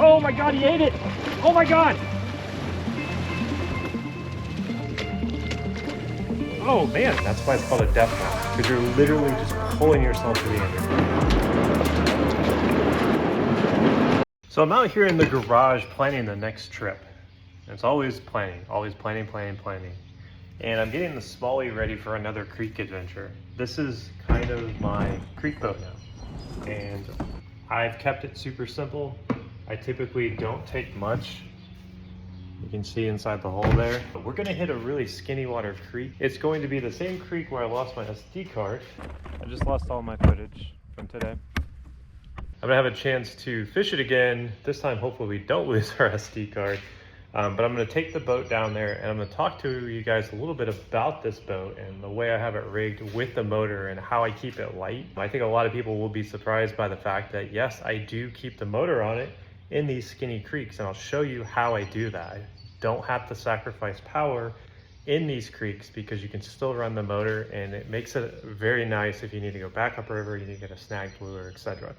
Oh my God, he ate it. Oh my God. Oh man, that's why it's called a death knot, because you're literally just pulling yourself to the end. So I'm out here in the garage planning the next trip. It's always planning, planning. And I'm getting the Smallie ready for another creek adventure. This is kind of my creek boat now. And I've kept it super simple. I typically don't take much. You can see inside the hole there. But we're gonna hit a really skinny water creek. It's going to be the same creek where I lost my SD card. I just lost all my footage from today. I'm gonna have a chance to fish it again. This time, hopefully we don't lose our SD card. But I'm gonna take the boat down there and I'm gonna talk to you guys a little bit about this boat and the way I have it rigged with the motor and how I keep it light. I think a lot of people will be surprised by the fact that yes, I do keep the motor on it in these skinny creeks, and I'll show you how I do that. I don't have to sacrifice power in these creeks because you can still run the motor, and it makes it very nice if you need to go back upriver, you need to get a snagged lure, etc.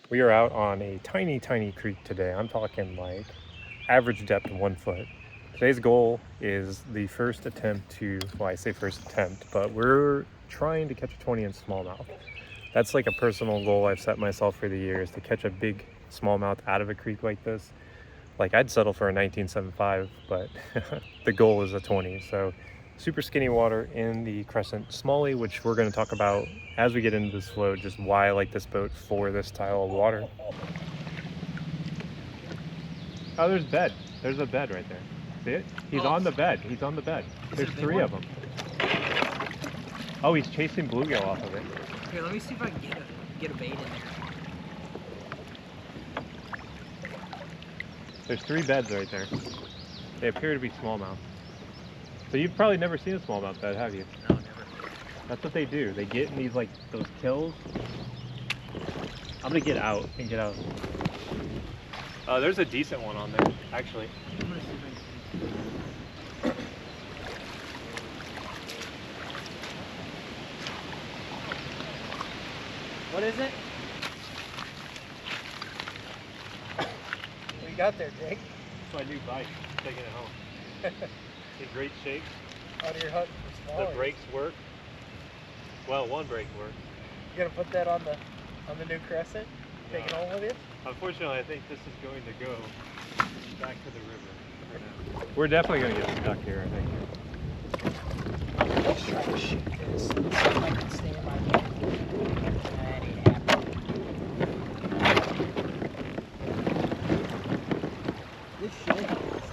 We are out on a tiny creek today. I'm talking like average depth 1 foot. Today's goal is the first attempt to, well, I say first attempt, but we're trying to catch a 20-inch smallmouth. That's like a personal goal I've set myself for the years, to catch a big smallmouth out of a creek like this. Like, I'd settle for a 1975, but the goal is a 20. So super skinny water in the Crescent Smallie, which we're going to talk about as we get into this flow, just why I like this boat for this style of water. Oh, there's bed. There's a bed right there. See it? He's on the bed. He's on the bed. There's 3 of them. Oh, he's chasing bluegill off of it. Here, let me see if I can get a bait in there. There's 3 beds right there. They appear to be smallmouth. So you've probably never seen a smallmouth bed, have you? No, never. That's what they do. They get in these, like, those kills. I'm gonna get out and get out. There's a decent one on there, actually. I'm gonna see if I can see. What is it? What you got there, Jake? It's my new bike. I'm taking it home. In great shape. Out of your hut for smaller. The brakes work. Well, one brake works. You gonna put that on the new Crescent? Take it home with you? Unfortunately, I think this is going to go back to the river for now. We're definitely going to get stuck here, I think. Let's try to shoot this. See if I can stay in my hand. That ain't happening. This should help us.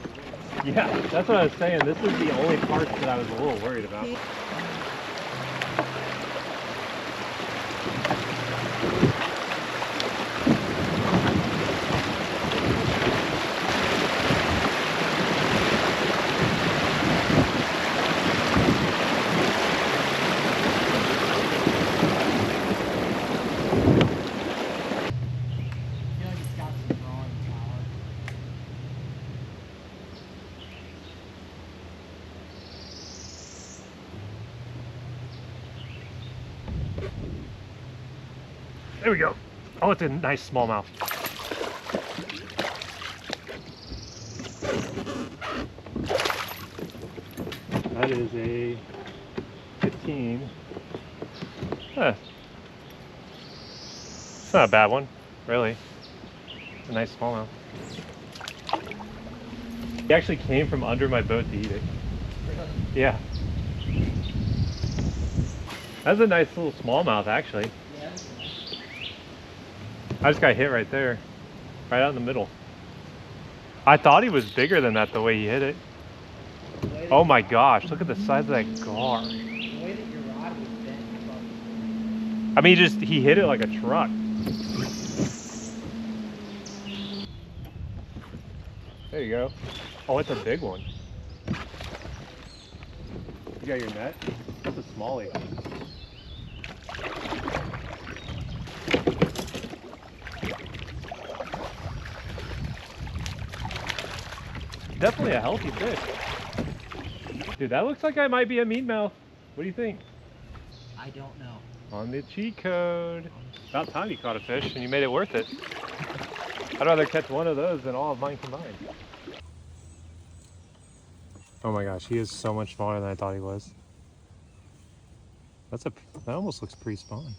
Yeah, that's what I was saying. This is the only part that I was a little worried about. There we go. Oh, it's a nice smallmouth. That is a 15. Huh. It's not a bad one, really. It's a nice smallmouth. He actually came from under my boat to eat it. Really? Yeah. That's a nice little smallmouth, actually. Yeah. I just got hit right there, right out in the middle. I thought he was bigger than that the way he hit it. Oh my gosh, look at the size of that gar. The way that your rod was bent. I mean, he hit it like a truck. There you go. Oh, it's a big one. You got your net? That's a smallie. Definitely a healthy fish. Dude, that looks like I might be a meanmouth. What do you think? I don't know. On the cheat code. About time you caught a fish and you made it worth it. I'd rather catch one of those than all of mine combined. Oh my gosh, he is so much smaller than I thought he was. That almost looks pre-spawn.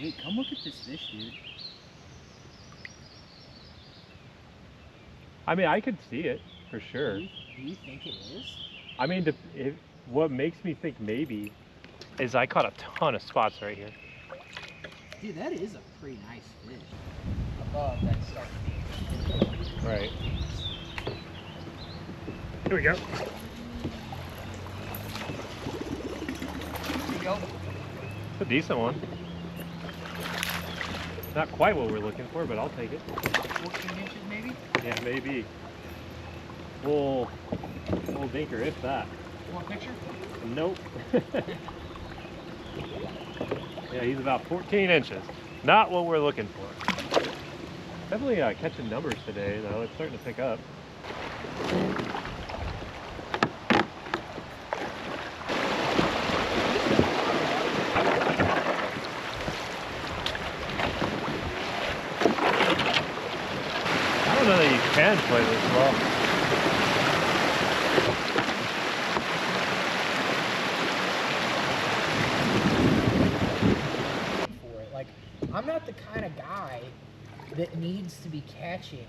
Dude, come look at this fish, dude. I mean, I could see it for sure. Do you think it is? I mean, what makes me think maybe is I caught a ton of spots right here. Dude, that is a pretty nice fish. Above that start. Right. Here we go. Here we go. It's a decent one. Not quite what we're looking for, but I'll take it. 14 inches maybe? Yeah, maybe. Full dinker, if that. You want a picture? Nope. Yeah, he's about 14 inches. Not what we're looking for. Definitely catching numbers today, though. It's starting to pick up. I don't know that you can play this well. For it. Like, I'm not the kind of guy that needs to be catching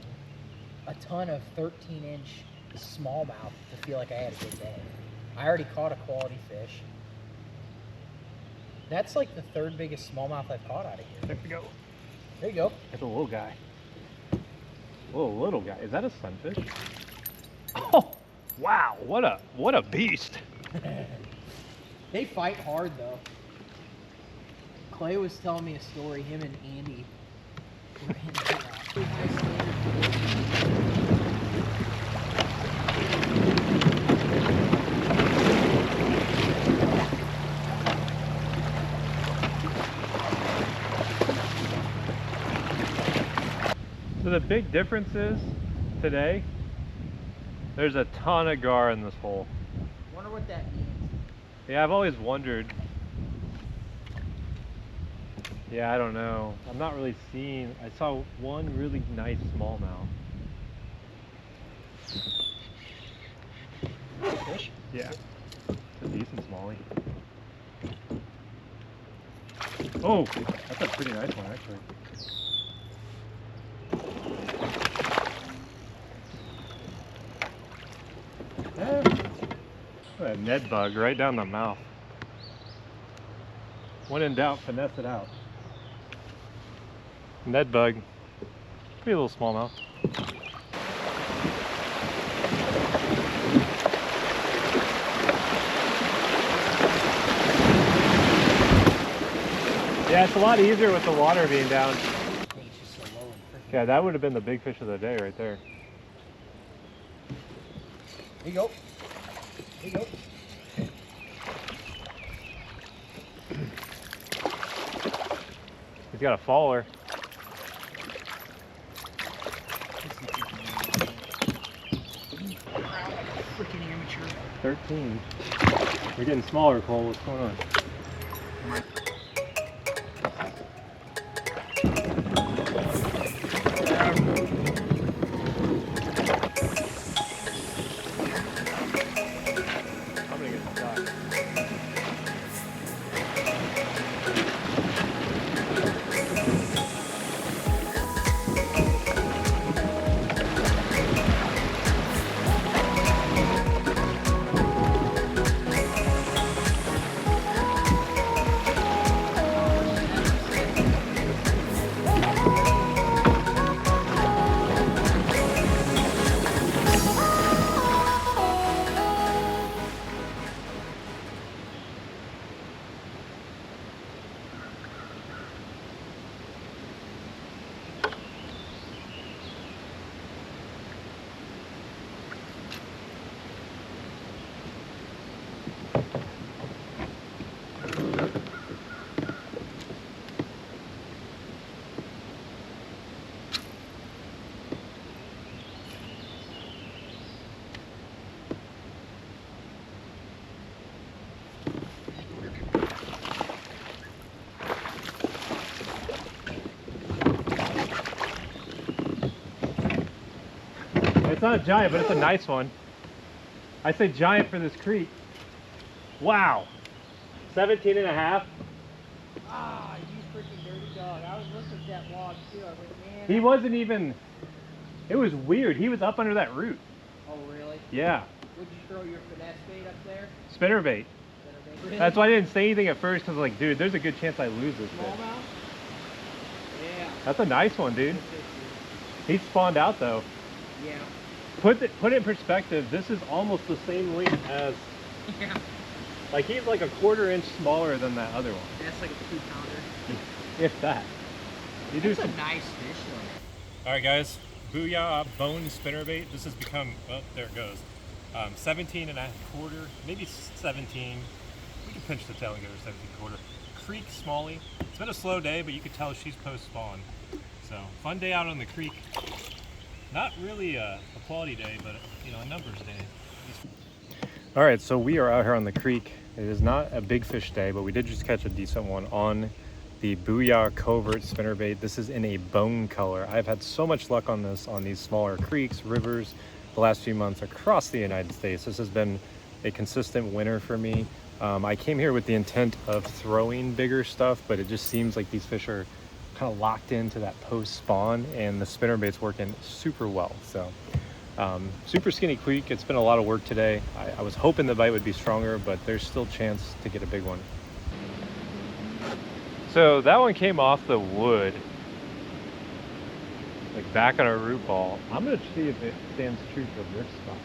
a ton of 13-inch smallmouth to feel like I had a good day. I already caught a quality fish. That's like the third biggest smallmouth I've caught out of here. There we go. There you go. It's a little guy. Little guy. Is that a sunfish? Oh, wow! What a beast! They fight hard though. Clay was telling me a story. Him and Andy were So the big difference is today, there's a ton of gar in this hole. Wonder what that means. Yeah, I've always wondered. Yeah, I don't know. I'm not really seeing. I saw one really nice smallmouth. Fish? Yeah, it's a decent smallie. Oh, that's a pretty nice one actually. Yeah. What a Ned bug right down the mouth. When in doubt, finesse it out. Ned bug. Be a little smallmouth. Yeah, it's a lot easier with the water being down. Yeah, that would have been the big fish of the day right there. There you go. There you go. He's got a follower. Freaking amateur. 13. We're getting smaller, Cole. What's going on? not a giant, but it's a nice one. I say giant for this creek. Wow. 17 and a half. Ah, you freaking dirty dog. I was looking at that log too. I was like, man. He wasn't even, it was weird. He was up under that root. Oh, really? Yeah. Would you throw your finesse bait up there? Spinnerbait. Really? That's why I didn't say anything at first, because like, dude, there's a good chance I lose this fish. Smallmouth? Yeah. That's a nice one, dude. He spawned out though. Yeah. Put it in perspective, this is almost the same length as, Yeah. like he's like a 1/4 inch smaller than that other one. That's like a 2-pounder. If that. You do That's some a nice fish though. Alright guys, Booyah bone spinnerbait. This has become, oh, there it goes. 17 and a quarter, maybe 17. We can pinch the tail and get her 17 1/4. Creek Smallie. It's been a slow day, but you can tell she's post spawn. So fun day out on the creek. Not really a quality day, but you know, a numbers day. All right, so we are out here on the creek. It is not a big fish day, but we did just catch a decent one on the Booyah covert spinnerbait. This is in a bone color. I've had so much luck on this on these smaller creeks, rivers, the last few months across the United States. This has been a consistent winner for me. I came here with the intent of throwing bigger stuff, but it just seems like these fish are kind of locked into that post spawn, and the spinnerbait's working super well. So super skinny creek. It's been a lot of work today. I was hoping the bite would be stronger, but there's still a chance to get a big one. So that one came off the wood, like back on our root ball. I'm gonna see if it stands true for this spot.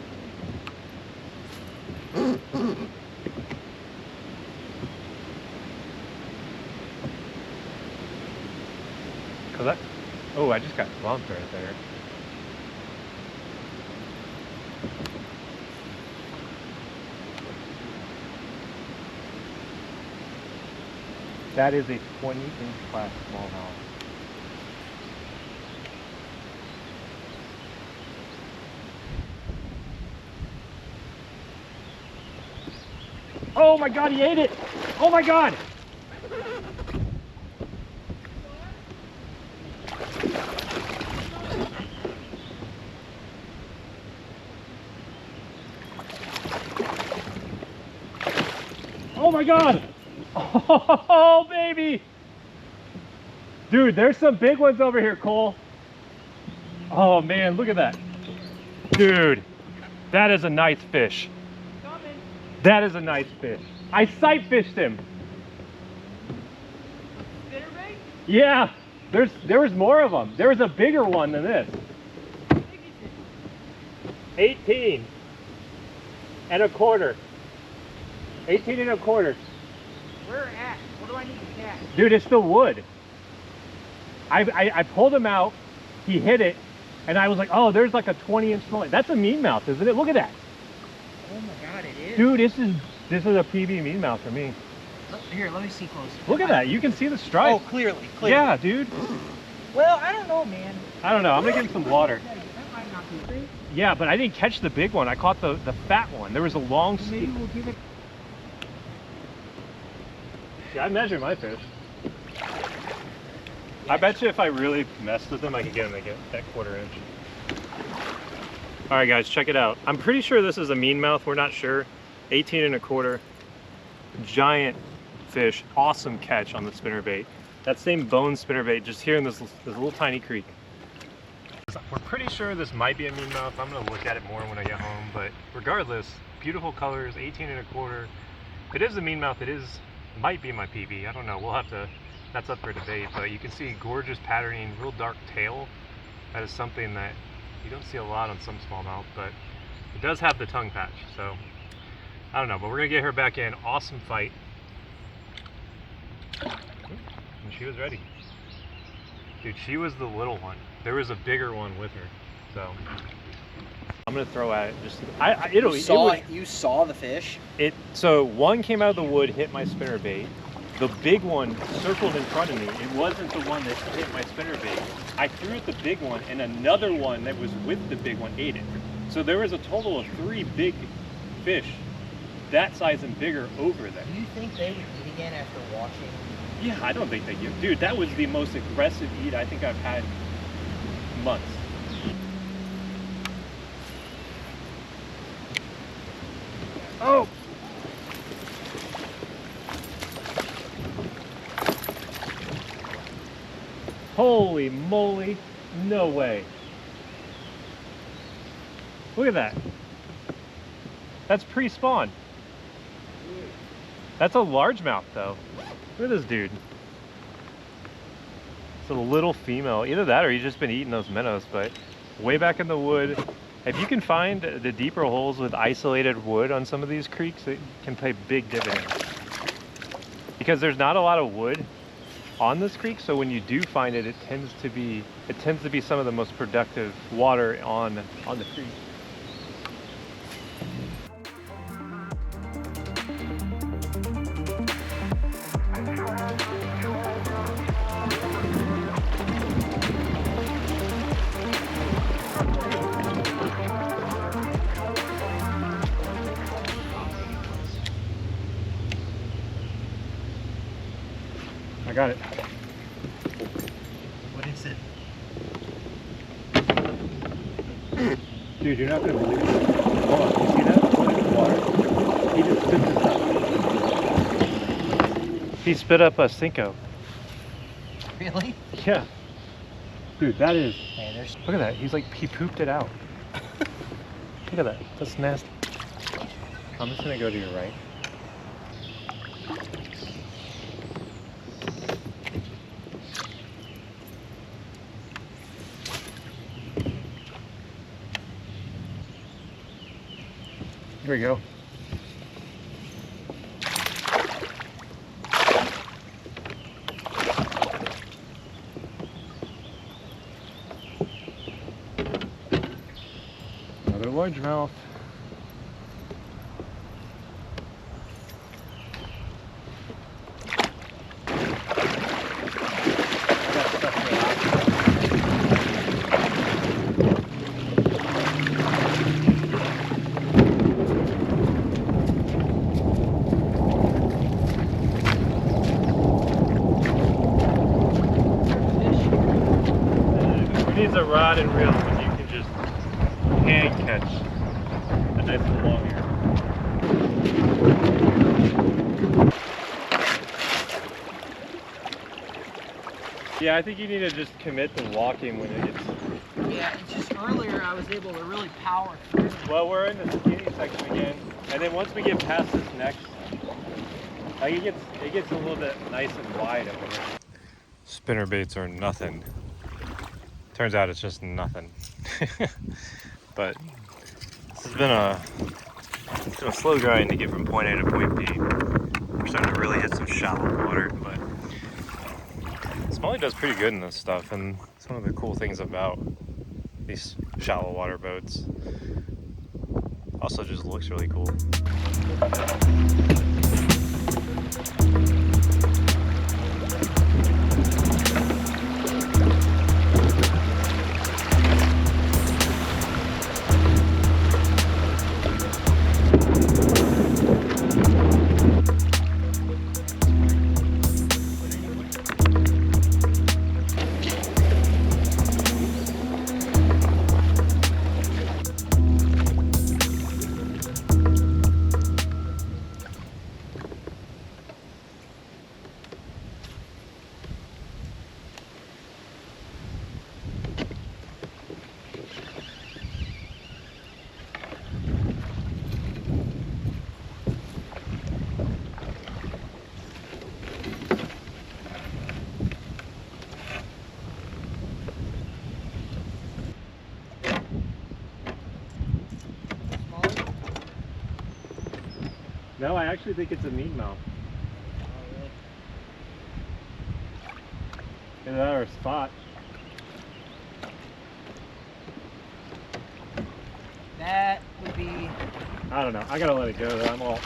Cause I just got bumped right there. That is a 20-inch class smallmouth. Oh my God, he ate it! Oh my God! Oh my God! Oh, baby! Dude, there's some big ones over here, Cole. Oh man, look at that. Dude, that is a nice fish. That is a nice fish. I sight fished him. Spinnerbait? Yeah, there was more of them. There was a bigger one than this. 18 and a quarter. 18 and a quarter. Where at? What do I need to catch? Dude, it's the wood. I pulled him out, he hit it, and I was like, oh, there's like a 20-inch smallie. That's a meanmouth, isn't it? Look at that. Oh my God, it is. Dude, this is a PB meanmouth for me. Here, let me see close. Look at that. You can see the stripe. Oh, clearly. Yeah, dude. Well, I don't know, man. I don't know. I'm gonna give him some water. That might not be big. Yeah, but I didn't catch the big one. I caught the fat one. There was a long Maybe skeet. we'll give it. Yeah, I measured my fish. I bet you if I really messed with them, I could get him to get that 1/4 inch. All right, guys, check it out. I'm pretty sure this is a meanmouth. We're not sure. 18 and a quarter. Giant fish. Awesome catch on the spinnerbait. That same bone spinnerbait just here in this little tiny creek. We're pretty sure this might be a meanmouth. I'm gonna look at it more when I get home, but regardless, beautiful colors, 18 and a quarter. It is a meanmouth. Might be my PB. I don't know. We'll have to, that's up for debate, but you can see gorgeous patterning, real dark tail. That is something that you don't see a lot on some smallmouth, but it does have the tongue patch. So I don't know, but we're gonna get her back in. Awesome fight. And she was ready. Dude, she was the little one. There was a bigger one with her. So I'm gonna throw at it. Just You saw the fish? So one came out of the wood, hit my spinnerbait. The big one circled in front of me. It wasn't the one that hit my spinnerbait. I threw at the big one, and another one that was with the big one ate it. So there was a total of 3 big fish, that size and bigger, over there. Do you think they would eat again after watching? Yeah, I don't think they do. Dude, that was the most aggressive eat I think I've had in months. Oh! Holy moly, no way. Look at that. That's pre-spawn. That's a largemouth though. Look at this dude. It's a little female. Either that or he's just been eating those minnows, but way back in the wood. If you can find the deeper holes with isolated wood on some of these creeks, it can pay big dividends. Because there's not a lot of wood on this creek, so when you do find it, it tends to be some of the most productive water on the creek. I got it. What is it? Dude, you're not gonna believe it. Hold on, you see that? Look at the water. He just spit this up. He spit up a Cinco. Really? Yeah. Dude, that is. Man, there's. Look at that. He pooped it out. Look at that. That's nasty. I'm just gonna go to your right. Here we go. Another largemouth. Needs a rod and reel when you can just hand catch a nice little longhair. Yeah, I think you need to just commit to walking when it gets. Yeah, it's just earlier I was able to really power through. Well, we're in the skinny section again, and then once we get past this next, like it gets a little bit nice and wide over here. Spinner baits are nothing. Turns out it's just nothing. But this has been a slow grind to get from point A to point B. We're starting to really hit some shallow water, but Smalley does pretty good in this stuff, and it's one of the cool things about these shallow water boats. Also just looks really cool. No, I actually think it's a Meanmouth. Oh, really? Either that or a spot. That would be. I don't know. I gotta let it go though. I'm all.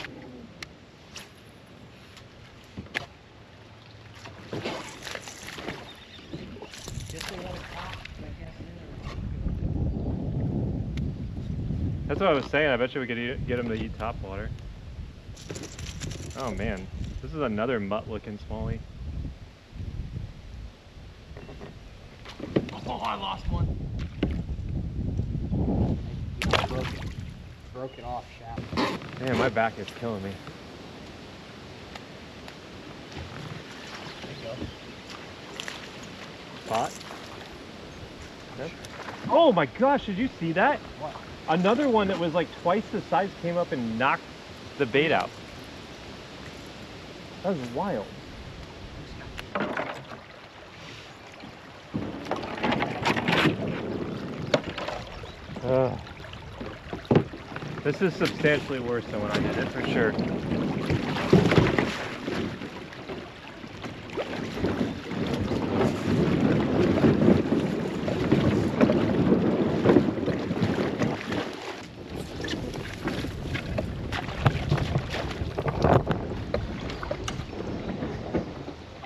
Just a little pop, I guess. That's what I was saying. I bet you we could get him to eat topwater. Oh man, this is another mutt-looking smallie. Oh, I lost one. broke it off shallow. Man, my back is killing me. There you go. Spot. Yep. Oh my gosh, did you see that? What? Another one that was like twice the size came up and knocked the bait out. That was wild. This is substantially worse than when I did it, for sure.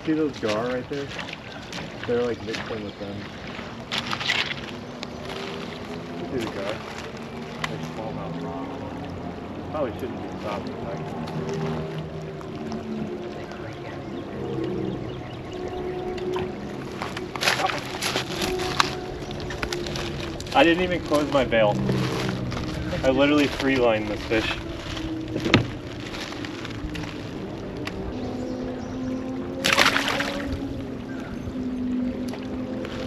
See those gar right there? They're like mixed in with them. See the gar? Like smallmouth. Probably shouldn't be stopped in fact. I didn't even close my bail. I literally free-lined this fish.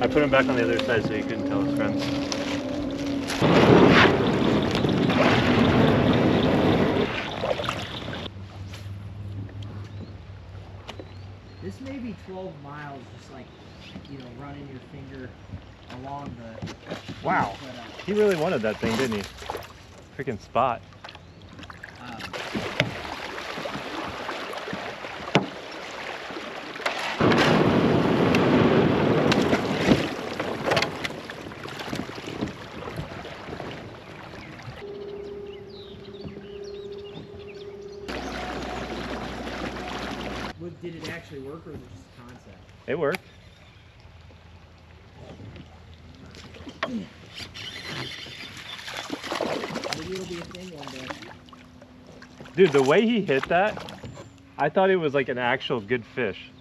I put him back on the other side so he couldn't tell his friends. This may be 12 miles, just like, you know, running your finger along the... Wow. He really wanted that thing, didn't he? Freaking spot. Did it actually work, or was it just a concept? It worked. Maybe it'll be a thing one day. Dude, the way he hit that, I thought it was like an actual good fish.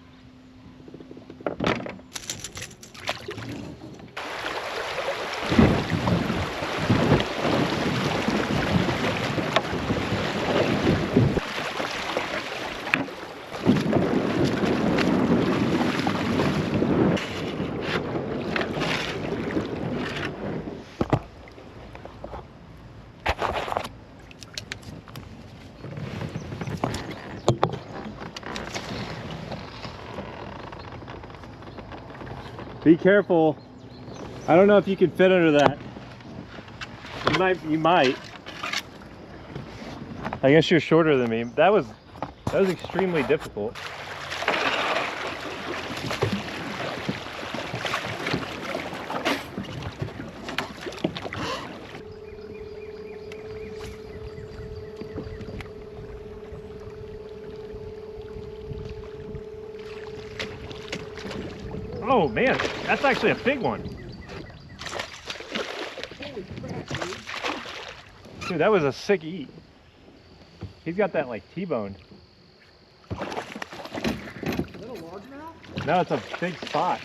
Be careful. I don't know if you can fit under that. You might. I guess you're shorter than me. That was extremely difficult. Oh man, that's actually a big one. Holy crap, dude. Dude, that was a sick eat. He's got that like T-bone. Is that a largemouth? No, it's a big spot.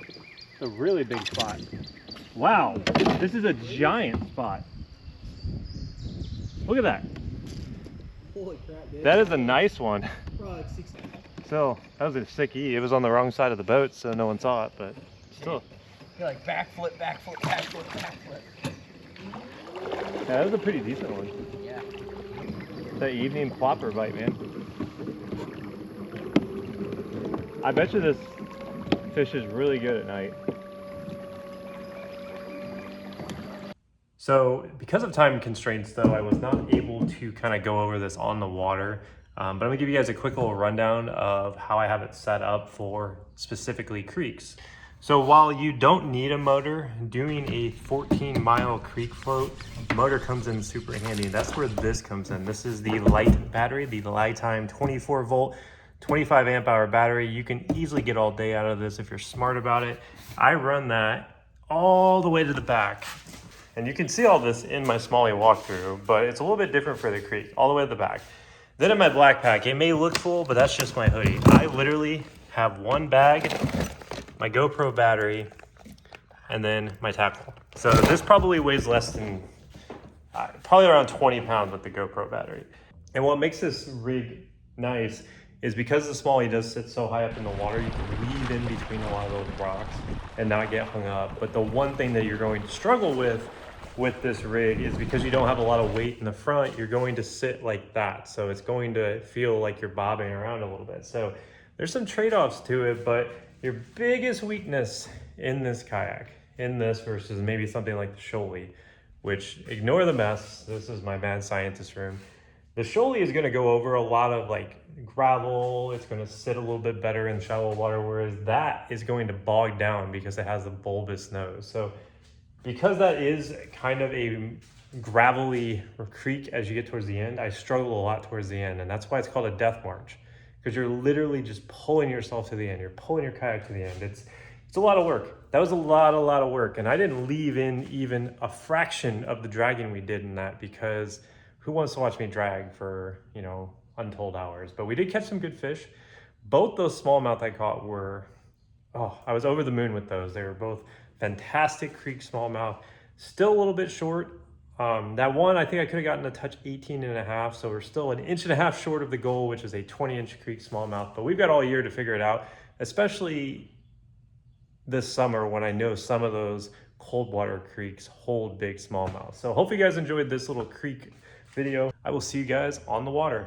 It's a really big spot. Wow, this is a giant spot. Look at that. Holy crap, dude. That is a nice one. Probably like 6. So, that was a sick eat. It was on the wrong side of the boat, so no one saw it, but still. You're like backflip, backflip, backflip, backflip. Yeah, that was a pretty decent one. Yeah. That evening plopper bite, man. I bet you this fish is really good at night. So because of time constraints though, I was not able to kind of go over this on the water. But I'm gonna give you guys a quick little rundown of how I have it set up for specifically creeks. So while you don't need a motor, doing a 14-mile creek float, motor comes in super handy. That's where this comes in. This is the light battery, the Lifetime 24 volt, 25 amp hour battery. You can easily get all day out of this if you're smart about it. I run that all the way to the back. And you can see all this in my Smalley walkthrough, but it's a little bit different for the creek, all the way to the back. Then in my black pack, it may look full, but that's just my hoodie. I literally have one bag, my GoPro battery, and then my tackle. So this probably weighs less than probably around 20 pounds with the GoPro battery. And what makes this rig nice is because the smallie does sit so high up in the water, you can weave in between a lot of those rocks and not get hung up. But the one thing that you're going to struggle with this rig is because you don't have a lot of weight in the front, you're going to sit like that. So it's going to feel like you're bobbing around a little bit. So there's some trade-offs to it, but your biggest weakness in this kayak, in this versus maybe something like the Shoalie, which ignore the mess, this is my mad scientist room. The Shoalie is gonna go over a lot of like gravel, it's gonna sit a little bit better in shallow water, whereas that is going to bog down because it has a bulbous nose. So because that is kind of a gravelly creek as you get towards the end, I struggle a lot towards the end, and that's why it's called a death march, because you're literally just pulling yourself to the end. You're pulling your kayak to the end. It's a lot of work. That was a lot of work, and I didn't leave in even a fraction of the dragging we did in that, because who wants to watch me drag for, you know, untold hours? But we did catch some good fish. Both those smallmouth I caught were, oh, I was over the moon with those. They were both fantastic creek smallmouth, still a little bit short. That one, I think I could have gotten a touch 18.5, so we're still an 1.5 inches short of the goal, which is a 20-inch creek smallmouth, but we've got all year to figure it out, especially this summer when I know some of those cold water creeks hold big smallmouth. So hopefully you guys enjoyed this little creek video. I will see you guys on the water.